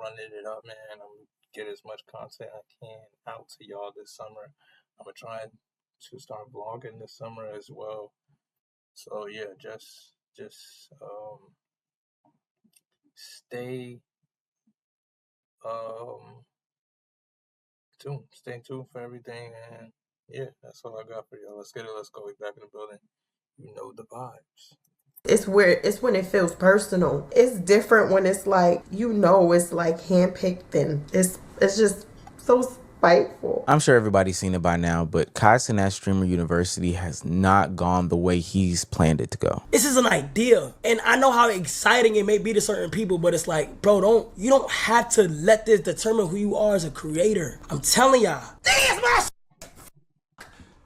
running it up, man. I'm gonna get as much content I can out to y'all this summer. I'm gonna try to start vlogging this summer as well. So yeah, just stay tuned. Stay tuned for everything, and yeah, that's all I got for y'all. Let's get it. Let's go. We back in the building. You know the vibes. It's when it feels personal. It's different when it's like, it's like handpicked, and it's just so spiteful. I'm sure everybody's seen it by now, but Cenat Streamer University has not gone the way he's planned it to go. This is an idea, and I know how exciting it may be to certain people, but it's like, bro, you don't have to let this determine who you are as a creator. I'm telling y'all, that's my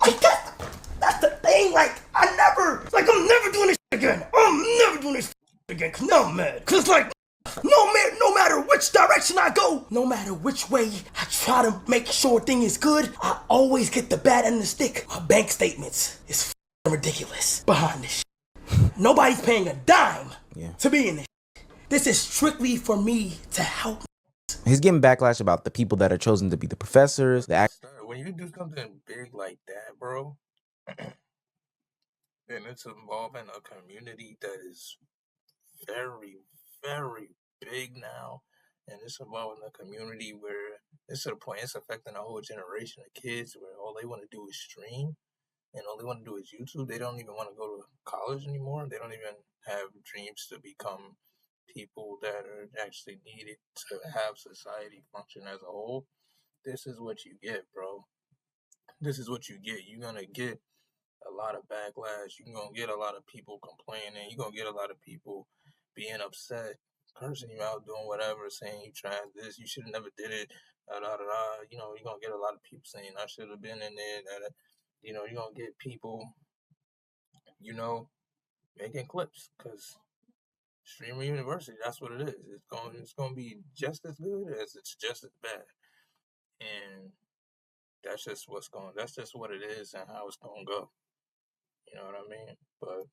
like that's the thing. Like I'm never doing this again. I'm never doing this again. Cause now I'm mad. Cause like, no matter which direction I go, no matter which way I try to make sure thing is good, I always get the bad end of the stick. My bank statements is ridiculous behind this shit. Nobody's paying a dime to be in this shit. This is strictly for me to help. He's getting backlash about the people that are chosen to be the professors. When you do something big like that, bro, and it's involving a community that is very, very big now, and it's involving a community where it's to the point it's affecting a whole generation of kids where all they want to do is stream and all they want to do is YouTube. They don't even want to go to college anymore. They don't even have dreams to become people that are actually needed to have society function as a whole. This is what you get, bro. This is what you get. You're going to get a lot of backlash. You're going to get a lot of people complaining. You're going to get a lot of people being upset, cursing you out, doing whatever, saying you tried this, you should have never did it, You know, you're going to get a lot of people saying I should have been in there. You're going to get people, making clips because Streamer University, that's what it is. It's going to be just as good as it's just as bad. And that's just what it is and how it's going to go. You know what I mean? But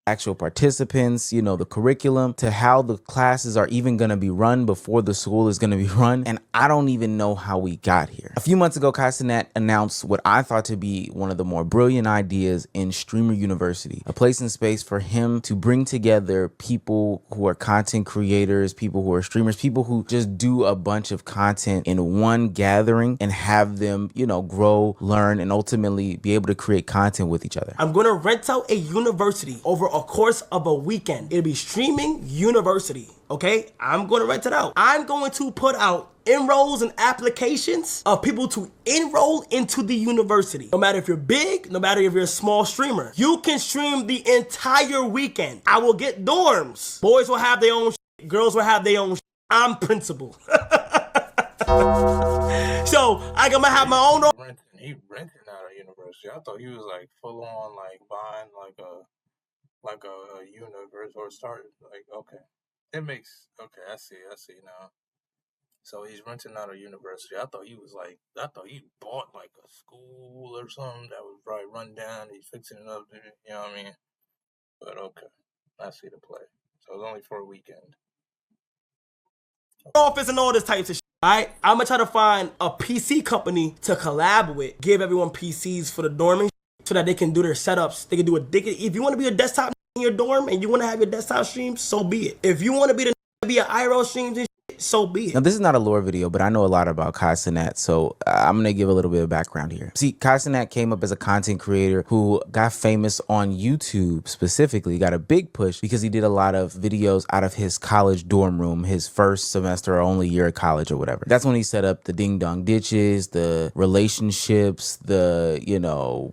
actual participants, the curriculum, to how the classes are even going to be run before the school is going to be run. And I don't even know how we got here. A few months ago, Cenat announced what I thought to be one of the more brilliant ideas in Streamer University, a place and space for him to bring together people who are content creators, people who are streamers, people who just do a bunch of content in one gathering and have them, grow, learn, and ultimately be able to create content with each other. I'm going to rent out a university over a course of a weekend. It'll be Streaming University, okay? I'm going to rent it out. I'm going to put out enrolls and applications of people to enroll into the university. No matter if you're big, no matter if you're a small streamer, you can stream the entire weekend. I will get dorms. Boys will have their own shit. Girls will have their own shit. I'm principal. So I'm gonna have my own. He renting out a university. I thought he was like full on like buying like a universe or started like I see now. So he's renting out a university. I thought he bought like a school or something that was probably run down. He's fixing it up, you know what I mean? But okay, I see the play. So it's only for a weekend. Office and all this types of shit. Alright, I'm gonna try to find a PC company to collab with, give everyone PCs for the dorming so that they can do their setups. They can do if you want to be a desktop in your dorm and you want to have your desktop stream, so be it. If you want to be an IRL streams and shit, so be it. Now, this is not a lore video, but I know a lot about Cenat, so I'm going to give a little bit of background here. See, Cenat came up as a content creator who got famous on YouTube specifically, got a big push because he did a lot of videos out of his college dorm room, his first semester or only year of college or whatever. That's when he set up the ding dong ditches, the relationships, the,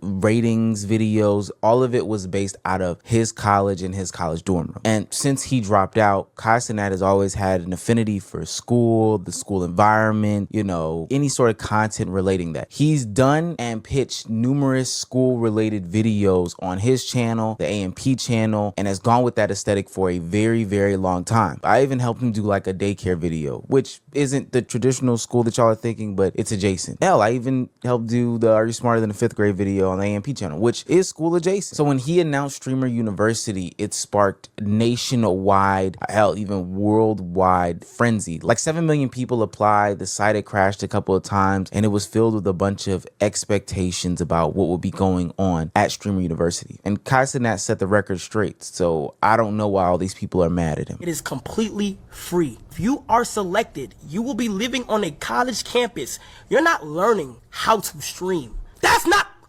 ratings videos. All of it was based out of his college and his college dorm room. And since he dropped out, Cenat has always had an affinity for school, the school environment, any sort of content relating that. He's done and pitched numerous school related videos on his channel, the AMP channel, and has gone with that aesthetic for a very, very long time. I even helped him do like a daycare video, which isn't the traditional school that y'all are thinking, but it's adjacent. Hell, I even helped do the Are You Smarter Than a Fifth Grade video on the AMP channel, which is school adjacent. So when he announced Streamer University, it sparked nationwide, hell, even worldwide frenzy frenzy. Like 7 million people applied. The site had crashed a couple of times, and it was filled with a bunch of expectations about what would be going on at Streamer University. And Kai Cenat set the record straight. So I don't know why all these people are mad at him. It is completely free. If you are selected, you will be living on a college campus. You're not learning how to stream.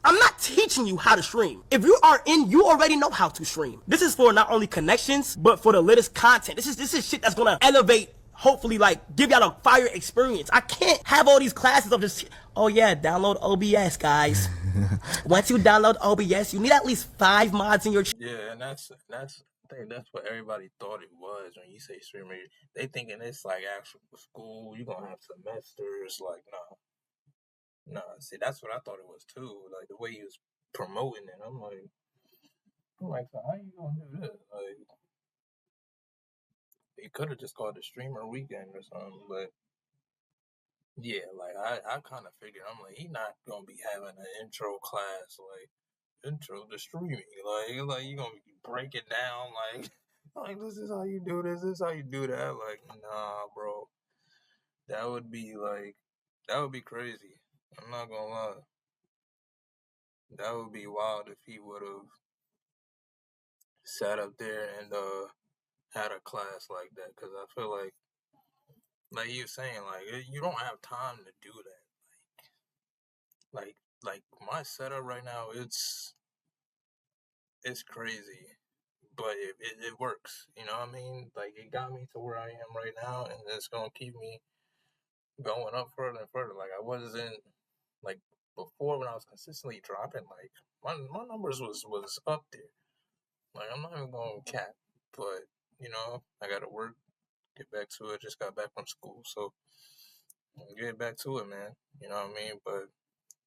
I'm not teaching you how to stream. If you are in, you already know how to stream. This is for not only connections, but for the latest content. This is shit that's gonna elevate, hopefully, like, give y'all a fire experience. I can't have all these classes of just, oh yeah, download OBS, guys. Once you download OBS, you need at least 5 mods in your Yeah, and that's I think that's what everybody thought it was when you say streamer. They thinking it's like actual school. You gonna have semesters. Like, no. See, that's what I thought it was too. Like the way he was promoting it, I'm like, so how you gonna do this? Like, he could have just called the streamer weekend or something. But yeah, like I kind of figured, I'm like, he not gonna be having an intro class, like intro to streaming, like you gonna be breaking down, like this is how you do this is how you do that. Like, nah, bro, that would be crazy. I'm not gonna lie, that would be wild if he would have sat up there and had a class like that. Because I feel like you saying, like, you don't have time to do that. Like my setup right now, it's crazy, but it works. You know what I mean? Like, it got me to where I am right now, and it's gonna keep me going up further and further. Like, I wasn't, like, before, when I was consistently dropping, like, my numbers was up there. Like, I'm not even going to cap, but, you know, I gotta work, get back to it. Just got back from school, so get back to it, man. You know what I mean? But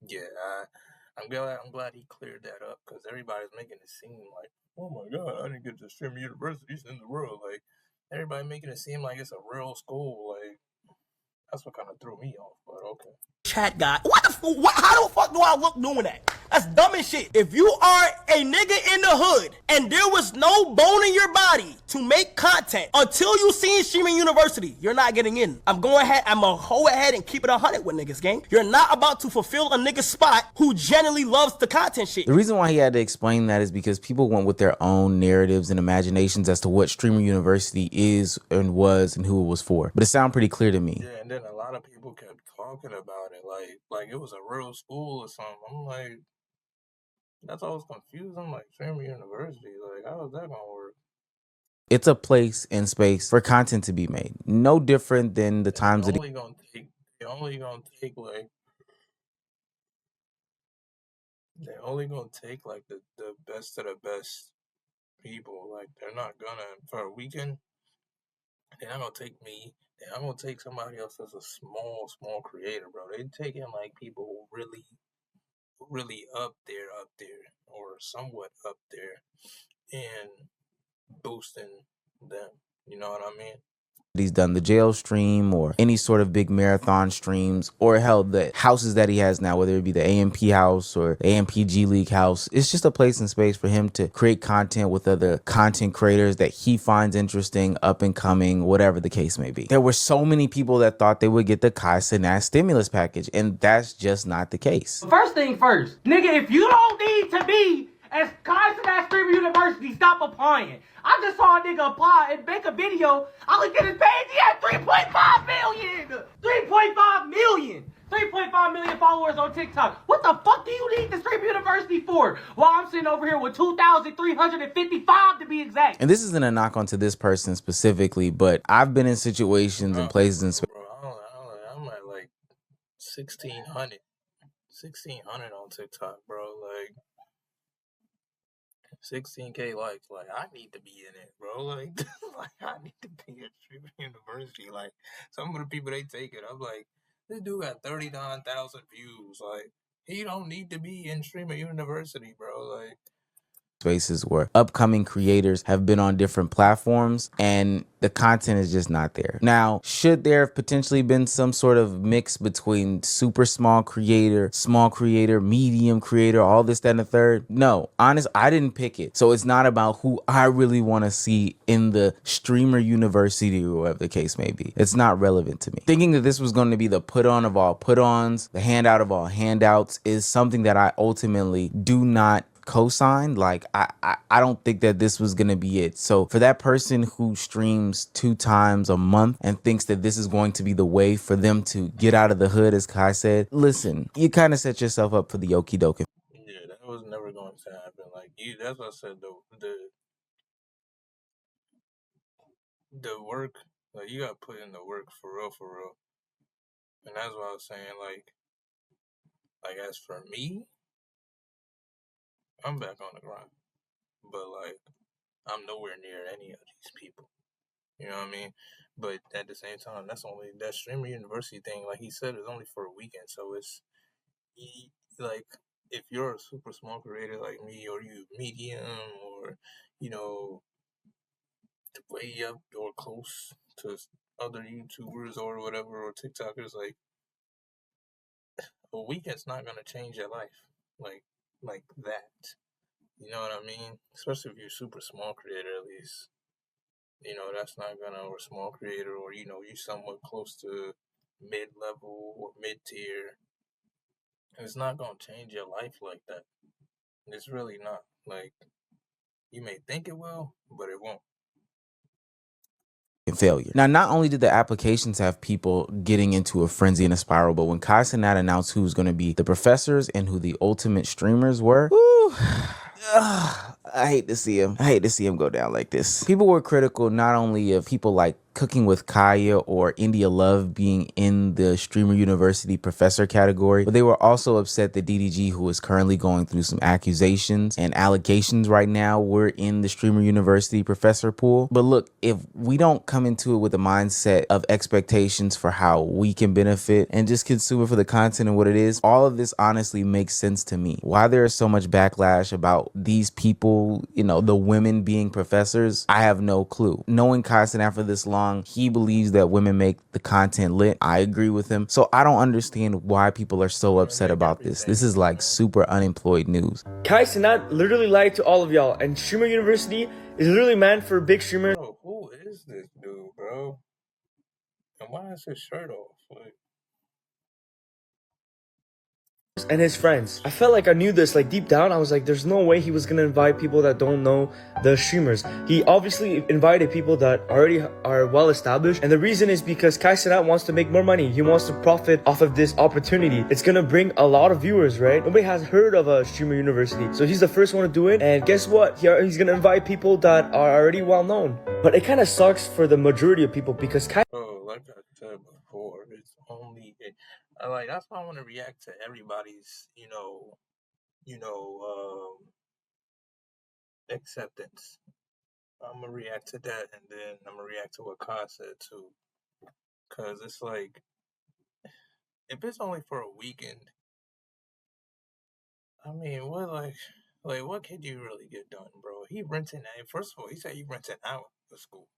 yeah, I'm glad he cleared that up, because everybody's making it seem like, oh my god, I didn't get to stream universities in the world. Like, everybody making it seem like it's a real school. Like, that's what kind of threw me off. But okay. chat guy. How the fuck do I look doing that? That's dumb as shit. If you are a nigga in the hood and there was no bone in your body to make content until you seen Streaming University, you're not getting in. I'm going to go ahead and keep it 100 with niggas, gang. You're not about to fulfill a nigga's spot who genuinely loves the content shit. The reason why he had to explain that is because people went with their own narratives and imaginations as to what Streamer University is and was and who it was for. But it sounded pretty clear to me. Yeah, and then a lot of people kept talking about it like it was a real school or something. I'm like, that's always confused. I'm like, Streamer University, like, how is that gonna work? It's a place and space for content to be made. No different than the times that They're only gonna take like the best of the best people. Like, they're not gonna, for a weekend, they're not gonna take me. They're not gonna take somebody else that's a small creator, bro. They taking like people who really up there, or somewhat up there, and boosting them. You know what I mean? he's done, the jail stream or any sort of big marathon streams, or hell, the houses that he has now, whether it be the AMP house or AMPG League house. It's just a place and space for him to create content with other content creators that he finds interesting, up and coming, whatever the case may be. There were so many people that thought they would get the Kai Cenat stimulus package, and that's just not the case. First thing first, nigga, if you don't need to be as Kai Cenat Streamer University, stop applying. I just saw a nigga apply and make a video. I looked at his page, he had 3.5 million! 3.5 million! 3.5 million followers on TikTok. What the fuck do you need the Streamer University for? While I'm sitting over here with 2,355 to be exact. And this isn't a knock onto this person specifically, but I've been in situations and places and spaces. I'm at like 1,600 on TikTok, bro. Like, 16K likes. Like, I need to be in it, bro. Like, I need to be at Streamer University. Like, some of the people they take it, I'm like, this dude got 39,000 views. Like, he don't need to be in Streamer University, bro. Like, spaces where upcoming creators have been on different platforms and the content is just not there. Now, should there have potentially been some sort of mix between super small creator, medium creator, all this, that, and the third? No, honest, I didn't pick it. So it's not about who I really want to see in the streamer university or whatever the case may be. It's not relevant to me. Thinking that this was going to be the put on of all put ons, the handout of all handouts is something that I ultimately do not co-signed. Like I don't think that this was gonna be it. So for that person who streams 2 times a month and thinks that this is going to be the way for them to get out of the hood, as Kai said, listen, you kind of set yourself up for the okie dokie. Yeah, that was never going to happen. Like that's what I said. The work, like you got to put in the work for real. And that's what I was saying. Like as for me, I'm back on the grind, but like I'm nowhere near any of these people. You know what I mean? But at the same time, that's only that streamer university thing. Like he said, is only for a weekend. So it's like if you're a super small creator like me, or you medium, or you know, way up or close to other YouTubers or whatever or TikTokers, like a weekend's not gonna change your life like that. You know what I mean? Especially if you're super small creator, at least. You know, that's not gonna, or small creator, or you know, you somewhat close to mid level or mid tier. It's not gonna change your life like that. It's really not. Like you may think it will, but it won't. Failure. Now, not only did the applications have people getting into a frenzy and a spiral, but when Kai Cenat announced who was going to be the professors and who the ultimate streamers were, whew, I hate to see him. I hate to see him go down like this. People were critical not only of people like Cooking with Kaya or India Love being in the Streamer University professor category, but they were also upset that DDG, who is currently going through some accusations and allegations right now, were in the Streamer University professor pool. But look, if we don't come into it with a mindset of expectations for how we can benefit and just consume it for the content and what it is, all of this honestly makes sense to me. Why there is so much backlash about these people, you know, the women being professors, I have no clue. Knowing Kai Cenat for this long, he believes that women make the content lit. I agree with him. So I don't understand why people are so upset about this. This is like super unemployed news. Kai Cenat literally lied to all of y'all, and Streamer University is literally meant for big streamers. Bro, who is this dude, bro? And why is his shirt off? Like, And his friends. I felt like I knew this, like deep down I was like, there's no way he was gonna invite people that don't know the streamers. He obviously invited people that already are well established, and the reason is because Kai Cenat wants to make more money. He wants to profit off of this opportunity. It's gonna bring a lot of viewers, right? Nobody has heard of a Streamer University, so he's the first one to do it. And guess what? He's gonna invite people that are already well known. But it kind of sucks for the majority of people because Kai like I said before, it's only like that's why I want to react to everybody's, acceptance. I'm gonna react to that, and then I'm gonna react to what Kai said too, cause it's like if it's only for a weekend, I mean, what could you really get done, bro? He renting out. First of all, he said he renting out the school.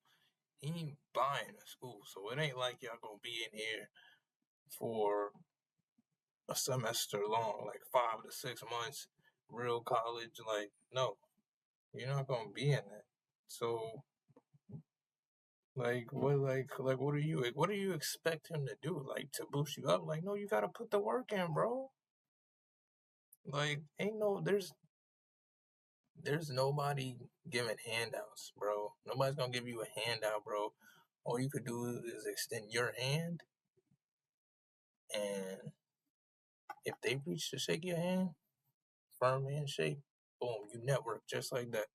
He ain't buying a school, so it ain't like y'all gonna be in here for a semester long, like 5 to 6 months, real college. Like, no, you're not gonna be in that. So, what do you expect him to do? Like, to boost you up? Like, no, you gotta put the work in, bro. Like, there's nobody giving handouts, bro. Nobody's gonna give you a handout, bro. All you could do is extend your hand, and if they reach to shake your hand, firm handshake, boom, you network just like that.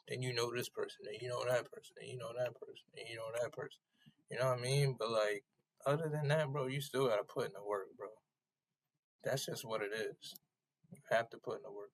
Then you know this person, and you know that person, and you know that person, and you know that person. You know what I mean? But like, other than that, bro, you still gotta put in the work, bro. That's just what it is. You have to put in the work.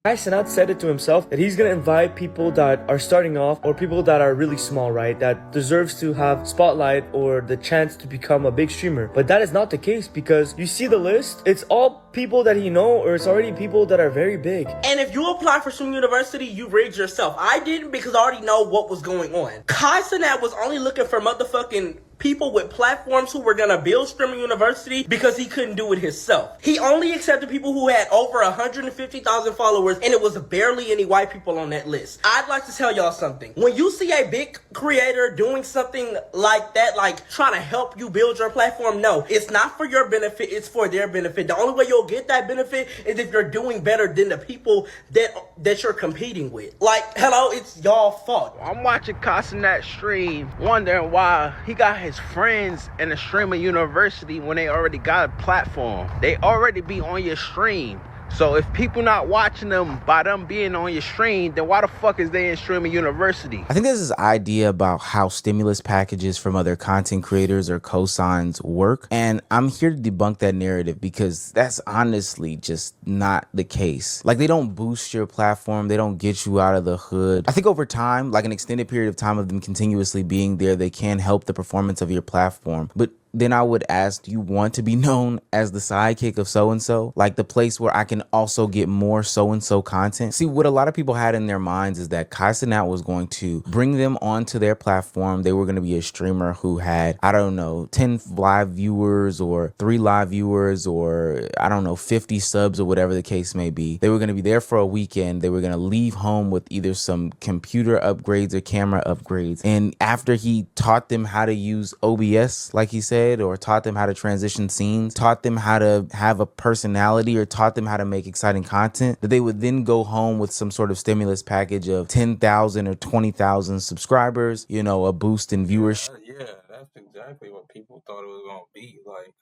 Cenat said it to himself that he's gonna invite people that are starting off or people that are really small, right? That deserves to have spotlight or the chance to become a big streamer. But that is not the case because you see the list, it's all people that he know or it's already people that are very big. And if you apply for Stream University, you rigged yourself. I didn't because I already know what was going on. Cenat was only looking for motherfucking people with platforms who were gonna build Streaming University because he couldn't do it himself. He only accepted people who had over 150,000 followers, and it was barely any white people on that list. I'd like to tell y'all something. When you see a big creator doing something like that, like trying to help you build your platform, no, it's not for your benefit, it's for their benefit. The only way you'll get that benefit is if you're doing better than the people that you're competing with. Like, hello, it's y'all fault. I'm watching Cenat stream, wondering why he got his friends in the streaming university when they already got a platform. They already be on your stream. So if people not watching them by them being on your stream, then why the fuck is they in streaming university? I think there's this idea about how stimulus packages from other content creators or cosigns work. And I'm here to debunk that narrative because that's honestly just not the case. Like, they don't boost your platform. They don't get you out of the hood. I think over time, like an extended period of time of them continuously being there, they can help the performance of your platform. But then I would ask, do you want to be known as the sidekick of so-and-so? Like the place where I can also get more so-and-so content? See, what a lot of people had in their minds is that Cenat was going to bring them onto their platform. They were going to be a streamer who had, I don't know, 10 live viewers or 3 live viewers or, I don't know, 50 subs or whatever the case may be. They were going to be there for a weekend. They were going to leave home with either some computer upgrades or camera upgrades. And after he taught them how to use OBS, like he said, or taught them how to transition scenes, taught them how to have a personality, or taught them how to make exciting content, that they would then go home with some sort of stimulus package of 10,000 or 20,000 subscribers, you know, a boost in viewership. Yeah, that's exactly what people thought it was gonna be. Like,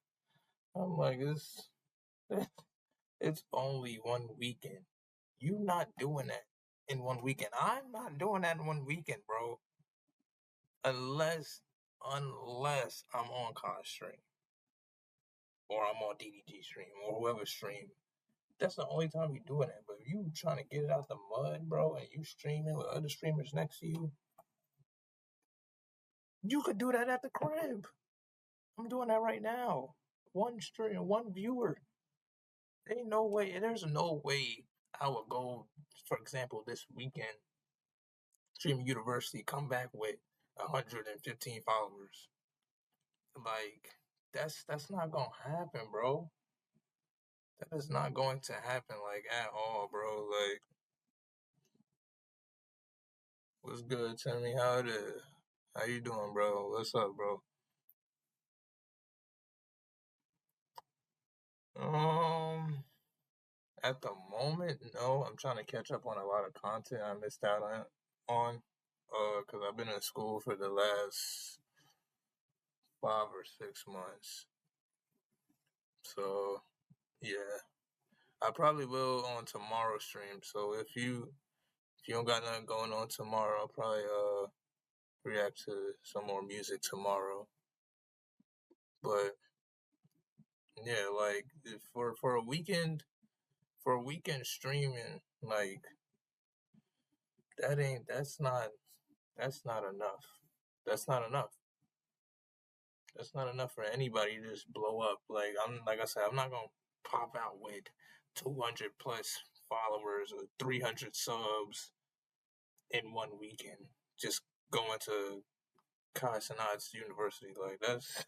I'm like, it's only one weekend. You not doing that in one weekend. I'm not doing that in one weekend, bro. Unless I'm on Con stream or I'm on DDG stream or whoever stream. That's the only time you're doing that. But if you trying to get it out the mud, bro, and you streaming with other streamers next to you, you could do that at the crib. I'm doing that right now. One stream, one viewer. There's no way I would go, for example, this weekend, Streaming University, come back with 115 followers. Like, that's not gonna happen, bro. That is not going to happen, like, at all, bro. Like, what's good? Tell me how it is. How you doing, bro? What's up, bro? At the moment, no. I'm trying to catch up on a lot of content I missed out on. Cause I've been in school for the last 5 or 6 months. So, yeah. I probably will on tomorrow's stream. So if you don't got nothing going on tomorrow, I'll probably react to some more music tomorrow. But yeah, like for a weekend streaming, like that's not enough. That's not enough. That's not enough for anybody to just blow up. Like I said, I'm not gonna pop out with 200 plus followers or 300 subs in one weekend. Just going to Cenat's university, like that's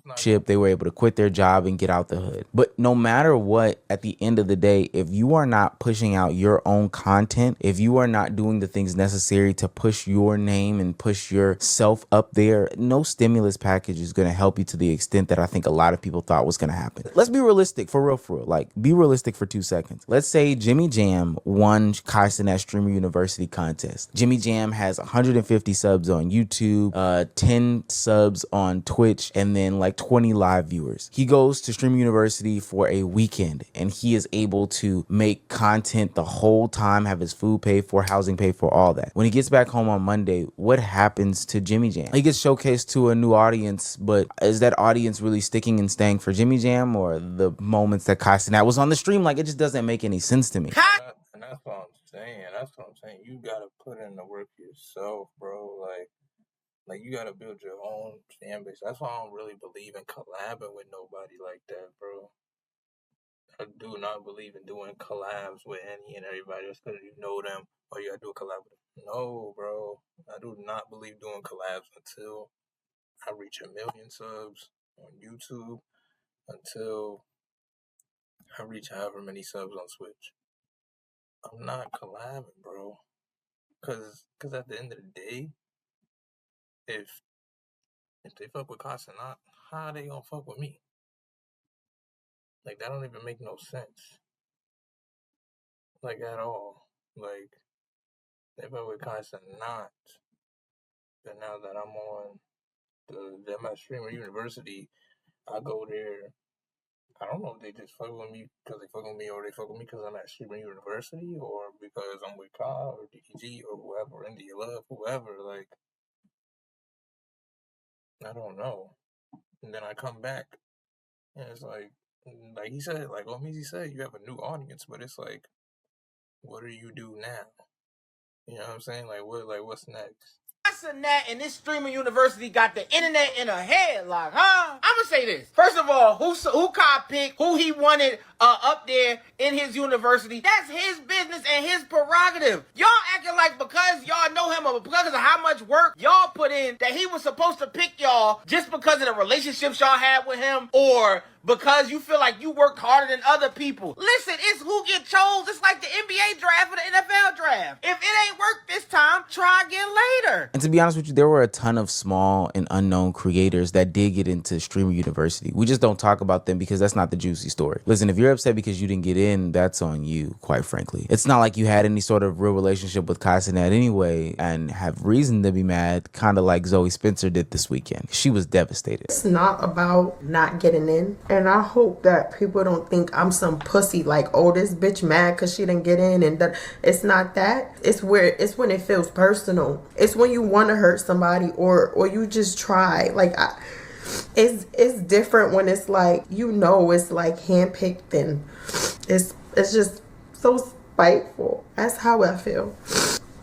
not. They were able to quit their job and get out the hood. But no matter what, at the end of the day, if you are not pushing out your own content, if you are not doing the things necessary to push your name and push yourself up there, no stimulus package is going to help you to the extent that I think a lot of people thought was going to happen. Let's be realistic, for real. Like, be realistic for 2 seconds. Let's say Jimmy Jam won Cenat Streamer University contest. Jimmy Jam has 150 subs on YouTube, 10 subs on Twitch, and then like 20 live viewers. He goes to Stream University for a weekend and he is able to make content the whole time, have his food paid for, housing paid for, all that. When he gets back home on Monday, what happens to Jimmy Jam? He gets showcased to a new audience, but is that audience really sticking and staying for Jimmy Jam, or the moments that Cenat was on the stream? Like, it just doesn't make any sense to me. That's what I'm saying. That's what I'm saying. You gotta put in the work yourself, bro. Like you gotta build your own fan base. That's why I don't really believe in collabing with nobody like that, bro. I do not believe in doing collabs with any and everybody just because you know them or you gotta do a collab with them. No, bro. I do not believe doing collabs until I reach 1,000,000 subs on YouTube, until I reach however many subs on Twitch. I'm not collabing, bro. Cause at the end of the day, if they fuck with Cenat, how are they gonna fuck with me? Like that don't even make no sense. Like at all. Like they fuck with Cenat. But now that I'm on I'm at Streamer University, I go there. I don't know if they just fuck with me because they fuck with me, or they fuck with me because I'm at Streamer University, or because I'm with Kyle or DG or whoever, India Love, whoever. Like, I don't know. And then I come back, and it's like he said, like Omizi said, you have a new audience, but it's like, what do you do now? You know what I'm saying? Like, what's next? Cenat and this streamer university got the internet in a headlock, huh? I'ma say this. First of all, who Kai picked, who he wanted up there in his university, that's his business and his prerogative. Y'all acting like because y'all know him or because of how much work y'all put in that he was supposed to pick y'all just because of the relationships y'all had with him or because you feel like you worked harder than other people. Listen, it's who get chose. It's like the NBA draft or the NFL draft. If it ain't worked this time, try again later. And to be honest with you, there were a ton of small and unknown creators that did get into Streamer University. We just don't talk about them because that's not the juicy story. Listen, if you're upset because you didn't get in, that's on you, quite frankly. It's not like you had any sort of real relationship with Cenat anyway and have reason to be mad, kind of like Zoe Spencer did this weekend. She was devastated. It's not about not getting in. And I hope that people don't think I'm some pussy like, oh, this bitch mad because she didn't get in. And that it's not that. It's when it feels personal. It's when you want to hurt somebody or you just try. Like, it's different when it's like, you know, it's like handpicked and it's just so spiteful. That's how I feel.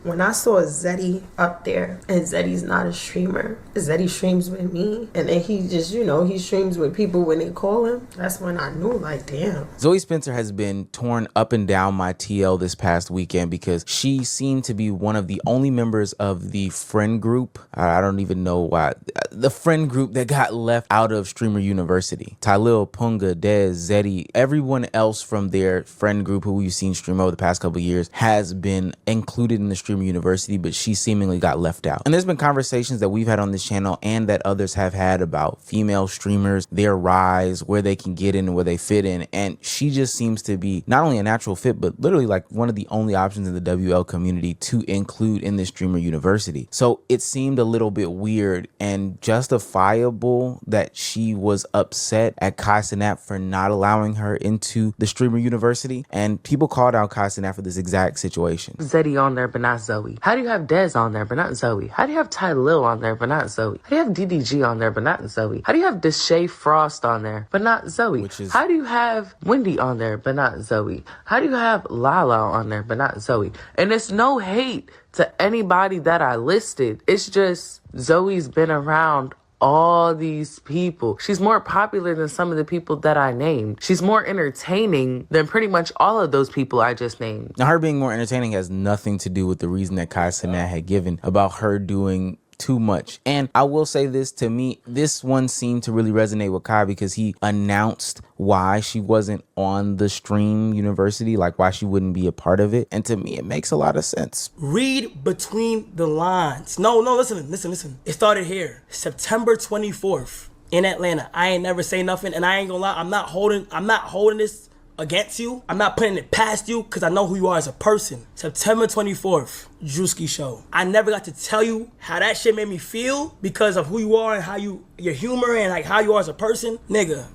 When I saw Zeddy up there, and Zeddy's not a streamer, Zeddy streams with me, and then he just, you know, he streams with people when they call him, that's when I knew, like, damn. Zoe Spencer has been torn up and down my TL this past weekend because she seemed to be one of the only members of the friend group. I don't even know why. The friend group that got left out of Streamer University. Tylil, Punga, Dez, Zeddy, everyone else from their friend group who we've seen stream over the past couple of years has been included in the Streamer University, but she seemingly got left out. And there's been conversations that we've had on this channel and that others have had about female streamers, their rise, where they can get in and where they fit in. And she just seems to be not only a natural fit, but literally like one of the only options in the WL community to include in the Streamer University. So it seemed a little bit weird and justifiable that she was upset at Cenat for not allowing her into the Streamer University. And people called out Cenat for this exact situation. Zeddy on there, but not Zoe. How do you have Dez on there, but not Zoe? How do you have Tylil on there, but not Zoe? How do you have DDG on there, but not Zoe? How do you have Deshae Frost on there, but not Zoe? How do you have Wendy on there, but not Zoe? How do you have Lala on there, but not Zoe? And it's no hate to anybody that I listed. It's just Zoe's been around all these people. She's more popular than some of the people that I named. She's more entertaining than pretty much all of those people I just named. Now, her being more entertaining has nothing to do with the reason that Cenat had given about her doing too much. And I will say this, to me, this one seemed to really resonate with Kai because he announced why she wasn't on the Stream University, like why she wouldn't be a part of it. And to me, it makes a lot of sense. Read between the lines. No, listen. It started here, September 24th in Atlanta. I ain't never say nothing, and I ain't gonna lie, I'm not holding this against you. I'm not putting it past you because I know who you are as a person. September 24th, Drewski Show. I never got to tell you how that shit made me feel because of who you are and how your humor and like how you are as a person. Nigga,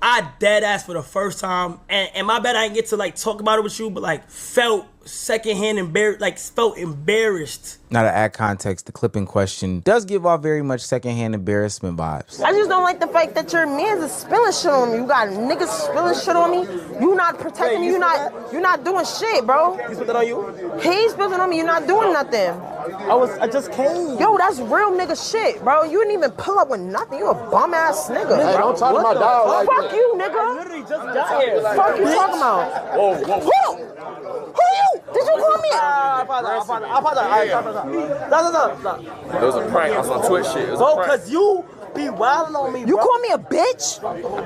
I dead ass for the first time, and my bad I didn't get to like talk about it with you, but like felt secondhand embarrassed, like felt embarrassed. Now, to add context, the clip in question does give off very much secondhand embarrassment vibes. I just don't like the fact that your man's is spilling shit on me. You got niggas spilling shit on me. You not protecting me. You not doing shit, bro. He spilled it on you? He spilling on me. You not doing nothing. I just came. Yo, that's real nigga shit, bro. You didn't even pull up with nothing. You a bum ass nigga. Hey, don't talk to my dog like that. Fuck you, nigga. I literally just got here. Fuck you talking about? Whoa. Who you? Did you call me? I apologize. No. It was a prank. I was on Twitch shit. It was a prank. Cause you be wilding on me, You call me a bitch?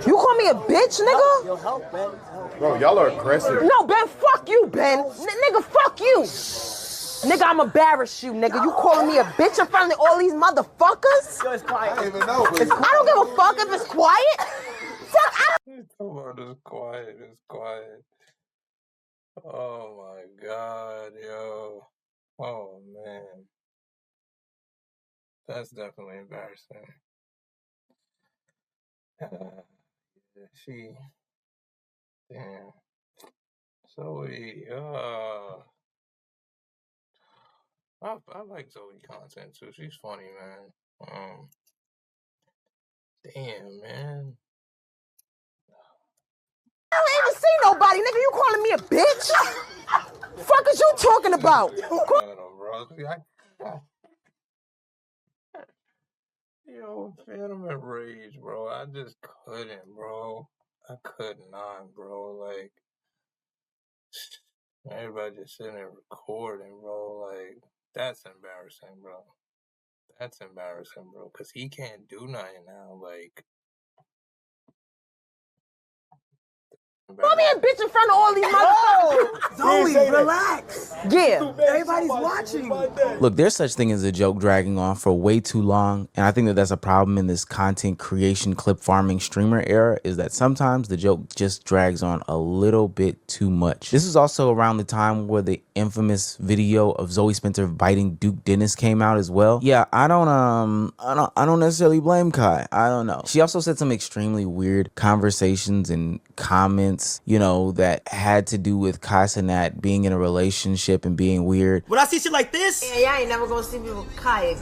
You call me a bitch, nigga? Yo, help, Ben. Bro, y'all are aggressive. No, Ben, fuck you, Ben. Nigga, fuck you. Nigga, I'm embarrassed you, nigga. You calling me a bitch in front of all these motherfuckers? Yo, it's quiet. I didn't even know. I don't give a fuck if it's quiet. Fuck, I don't. It's quiet. It's quiet. Oh my God, yo. Oh man. That's definitely embarrassing. Damn. Zoe, I like Zoe content too. She's funny, man. Damn, man. I don't even see nobody, nigga. You calling me a bitch? Fuck is you talking about? Yo, Phantom and Rage, bro. I just couldn't, bro. I could not, bro. Like, everybody just sitting there recording, bro. Like, that's embarrassing, bro. That's embarrassing, bro. Because he can't do nothing now. Like, Call me a bitch in front of all these motherfuckers. Zoe, relax. Yeah. Everybody's watching. Look, there's such thing as a joke dragging on for way too long, and I think that that's a problem in this content creation, clip farming, streamer era, is that sometimes the joke just drags on a little bit too much. This is also around the time where the infamous video of Zoe Spencer biting Duke Dennis came out as well. Yeah, I don't necessarily blame Kai. I don't know. She also said some extremely weird conversations and comments, you know, that had to do with Kai Cenat being in a relationship and being weird. When I see shit like this, Yeah, y'all ain't never gonna see me with Kai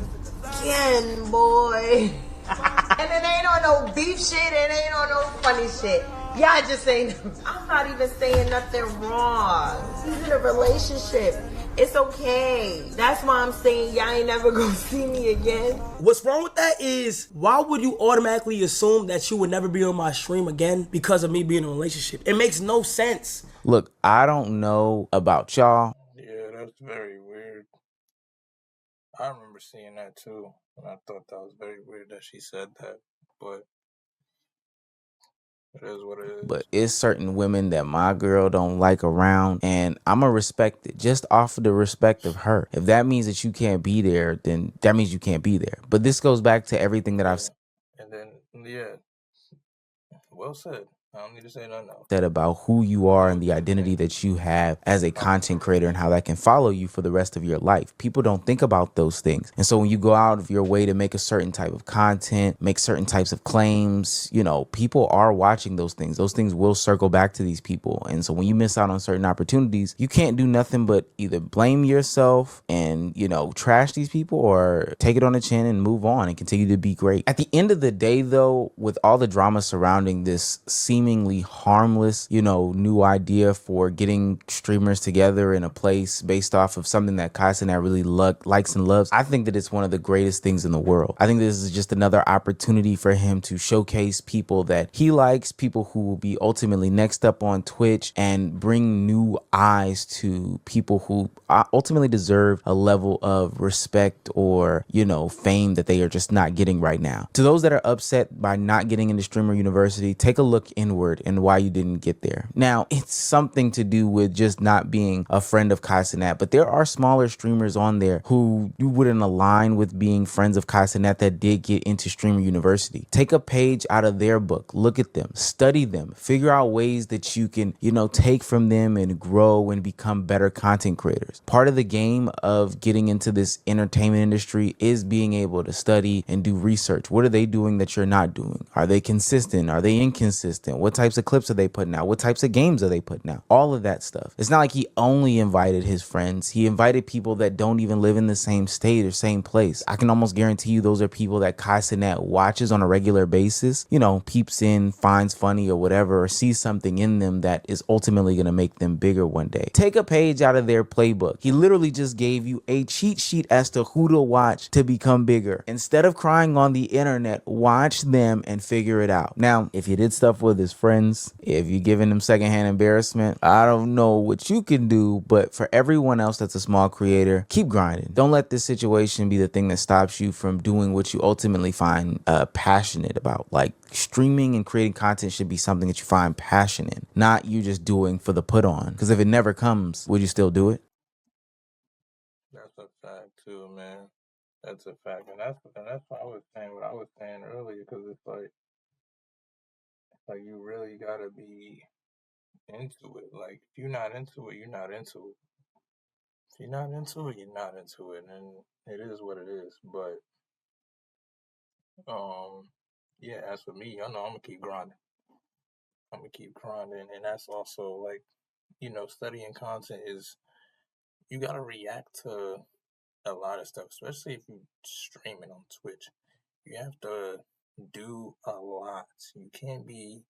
again, boy. And it ain't on no beef shit, it ain't on no funny shit. Y'all just saying, I'm not even saying nothing wrong. He's in a relationship. It's okay. That's why I'm saying y'all ain't never gonna see me again. what's wrong with that is, why would you automatically assume that you would never be on my stream again because of me being in a relationship? It makes no sense. Look, I don't know about y'all. yeah, that's very weird. I remember seeing that too, and I thought that was very weird that she said that. But it is what it is. But it's certain women that my girl don't like around, and I'ma respect it just off of the respect of her. If that means that you can't be there, then that means you can't be there. But this goes back to everything that I've And then, yeah, well said. I don't need to say nothing else. said about who you are and the identity that you have as a content creator and how that can follow you for the rest of your life. People don't think about those things. And so when you go out of your way to make a certain type of content, make certain types of claims, you know, people are watching those things. Those things will circle back to these people. And so when you miss out on certain opportunities, you can't do nothing but either blame yourself and, you know, trash these people, or take it on the chin and move on and continue to be great. At the end of the day, though, with all the drama surrounding this seemingly harmless, you know, new idea for getting streamers together in a place based off of something that Kai Cenat really likes and loves, I think that it's one of the greatest things in the world. I think this is just another opportunity for him to showcase people that he likes, people who will be ultimately next up on Twitch, and bring new eyes to people who ultimately deserve a level of respect or, you know, fame that they are just not getting right now. To those that are upset by not getting into Streamer University, take a look inward and why you didn't get there. Now, it's something to do with just not being a friend of Kai Cenat, but there are smaller streamers on there who you wouldn't align with being friends of Kai Cenat that did get into Streamer University. Take a page out of their book, look at them, study them, figure out ways that you can, you know, take from them and grow and become better content creators. Part of the game of getting into this entertainment industry is being able to study and do research. What are they doing that you're not doing? Are they consistent? Are they inconsistent? What types of clips are they putting out? What types of games are they putting out? All of that stuff. It's not like he only invited his friends. He invited people that don't even live in the same state or same place. I can almost guarantee you those are people that Cenat watches on a regular basis, you know, peeps in, finds funny or whatever, or sees something in them that is ultimately going to make them bigger one day. Take a page out of their playbook. He literally just gave you a cheat sheet as to who to watch to become bigger. Instead of crying on the internet, watch them and figure it out. Now, if you did stuff with his friends, if you're giving them secondhand embarrassment, I don't know what you can do, but for everyone else that's a small creator, keep grinding. Don't let this situation be the thing that stops you from doing what you ultimately find passionate about. Like, streaming and creating content should be something that you find passion in, not you just doing for the put on. Because if it never comes, would you still do it? That's a fact too, man. That's a fact, and that's why I was saying what I was saying earlier, because it's like you really gotta be into it. Like, if you're not into it, you're not into it. If you're not into it, you're not into it, and it is what it is. But yeah. As for me, I know I'm gonna keep grinding. I'm gonna keep grinding, and that's also like, studying content is, you gotta react to a lot of stuff, especially if you're streaming on Twitch. You have to do a lot. You can't be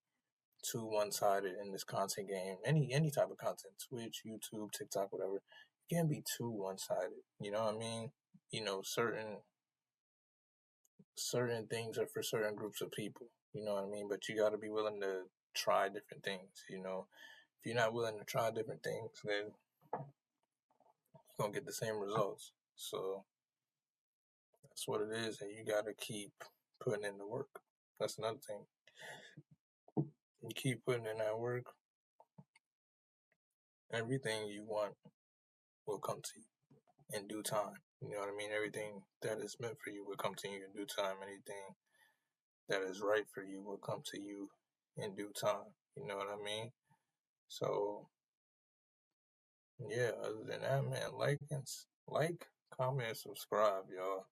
too one-sided in this content game. Any type of content, Twitch, YouTube, TikTok, whatever. You can't be too one-sided. You know what I mean? Certain things are for certain groups of people. You know what I mean? But you got to be willing to try different things. If you're not willing to try different things, then you're gonna get the same results. So that's what it is, and you got to keep putting in the work. That's another thing. You keep putting in that work, everything you want will come to you in due time. You know what I mean? Everything that is meant for you will come to you in due time. Anything that is right for you will come to you in due time. You know what I mean? So, yeah, other than that, man, like, comment, and subscribe, y'all.